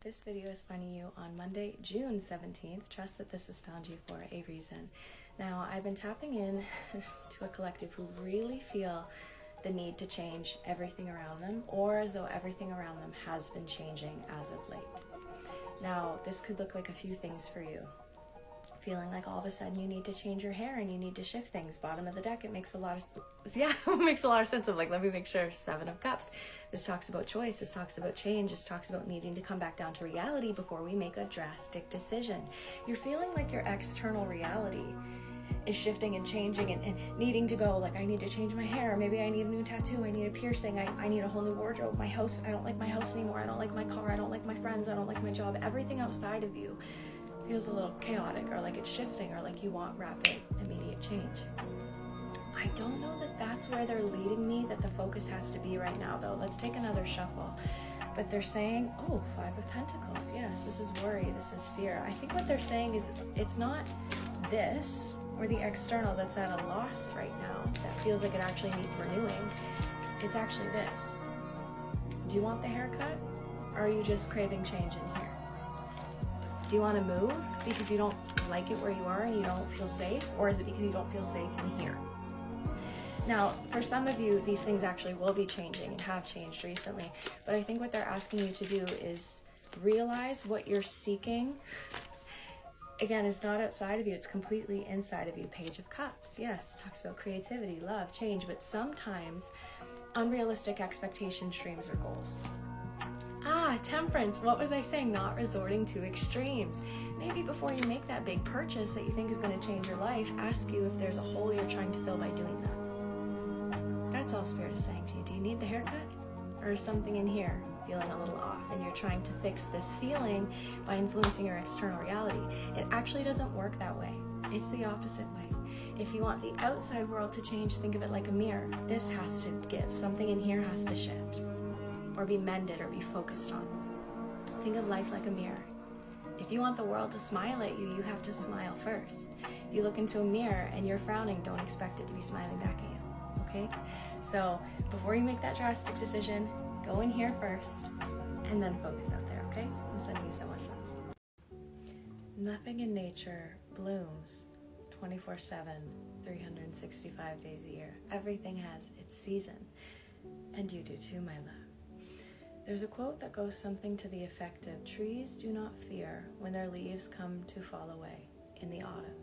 This video is finding you on Monday, June 17th. Trust that this has found you for a reason. Now, I've been tapping in to a collective who really feel the need to change everything around them, or as though everything around them has been changing as of late. Now, this could look like a few things for you. Feeling like all of a sudden you need to change your hair and you need to shift things. Bottom of the deck, it makes a lot of sense of like, let me make sure. 7 of Cups. This talks about choice. This talks about change. This talks about needing to come back down to reality before we make a drastic decision. You're feeling like your external reality is shifting and changing and needing to go, like, I need to change my hair. Maybe I need a new tattoo. I need a piercing. I need a whole new wardrobe. My house, I don't like my house anymore. I don't like my car. I don't like my friends. I don't like my job. Everything outside of you feels a little chaotic, or like it's shifting, or like you want rapid, immediate change. I don't know that that's where they're leading me, that the focus has to be right now, though. Let's take another shuffle. But they're saying, oh, 5 of Pentacles. Yes, this is worry. This is fear. I think what they're saying is it's not this or the external that's at a loss right now that feels like it actually needs renewing. It's actually this. Do you want the haircut, or are you just craving change in here? Do you want to move because you don't like it where you are and you don't feel safe? Or is it because you don't feel safe in here? Now, for some of you, these things actually will be changing and have changed recently. But I think what they're asking you to do is realize what you're seeking, again, is not outside of you. It's completely inside of you. Page of Cups. Yes, talks about creativity, love, change. But sometimes unrealistic expectation streams or goals. Temperance. What was I saying? Not resorting to extremes. Maybe before you make that big purchase that you think is going to change your life, ask you if there's a hole you're trying to fill by doing that. That's all Spirit is saying to you. Do you need the haircut? Or is something in here feeling a little off and you're trying to fix this feeling by influencing your external reality? It actually doesn't work that way. It's the opposite way. If you want the outside world to change, think of it like a mirror. This has to give. Something in here has to shift, or be mended, or be focused on. Think of life like a mirror. If you want the world to smile at you, you have to smile first. If you look into a mirror and you're frowning, don't expect it to be smiling back at you, okay? So before you make that drastic decision, go in here first and then focus out there, okay? I'm sending you so much love. Nothing in nature blooms 24/7, 365 days a year. Everything has its season, and you do too, my love. There's a quote that goes something to the effect of, trees do not fear when their leaves come to fall away in the autumn.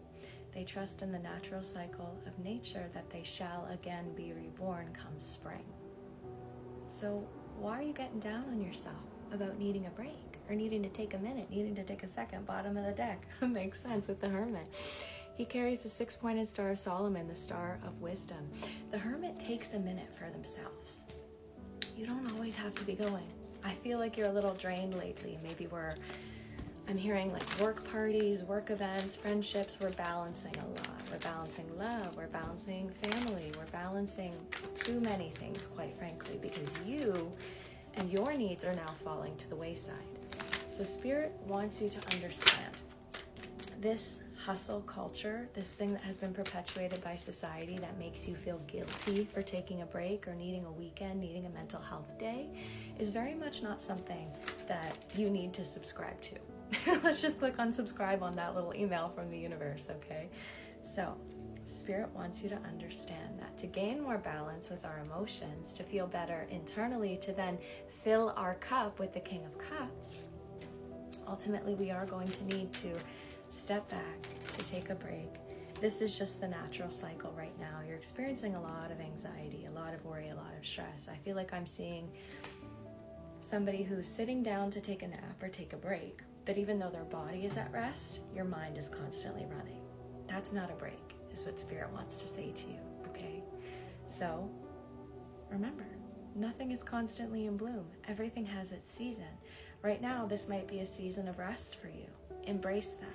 They trust in the natural cycle of nature that they shall again be reborn come spring. So why are you getting down on yourself about needing a break, or needing to take a minute, needing to take a second? Bottom of the deck. Makes sense with the Hermit. He carries the 6-pointed star of Solomon, the star of wisdom. The Hermit takes a minute for themselves. You don't always have to be going. I feel like you're a little drained lately. Maybe I'm hearing like work parties, work events, friendships. We're balancing a lot. We're balancing love. We're balancing family. We're balancing too many things, quite frankly, because you and your needs are now falling to the wayside. So Spirit wants you to understand this hustle culture, this thing that has been perpetuated by society that makes you feel guilty for taking a break or needing a weekend, needing a mental health day, is very much not something that you need to subscribe to. Let's just click on subscribe on that little email from the universe, okay? So Spirit wants you to understand that to gain more balance with our emotions, to feel better internally, to then fill our cup with the King of Cups, ultimately we are going to need to step back, to take a break. This is just the natural cycle right now. You're experiencing a lot of anxiety, a lot of worry, a lot of stress. I feel like I'm seeing somebody who's sitting down to take a nap or take a break, but even though their body is at rest, your mind is constantly running. That's not a break, is what Spirit wants to say to you, okay? So remember, nothing is constantly in bloom. Everything has its season. Right now, this might be a season of rest for you. Embrace that.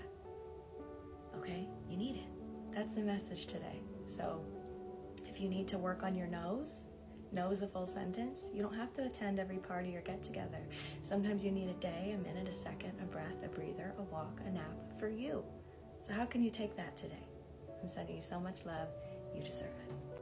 Okay? You need it. That's the message today. So if you need to work on your nose a full sentence, you don't have to attend every party or get together. Sometimes you need a day, a minute, a second, a breath, a breather, a walk, a nap for you. So how can you take that today? I'm sending you so much love. You deserve it.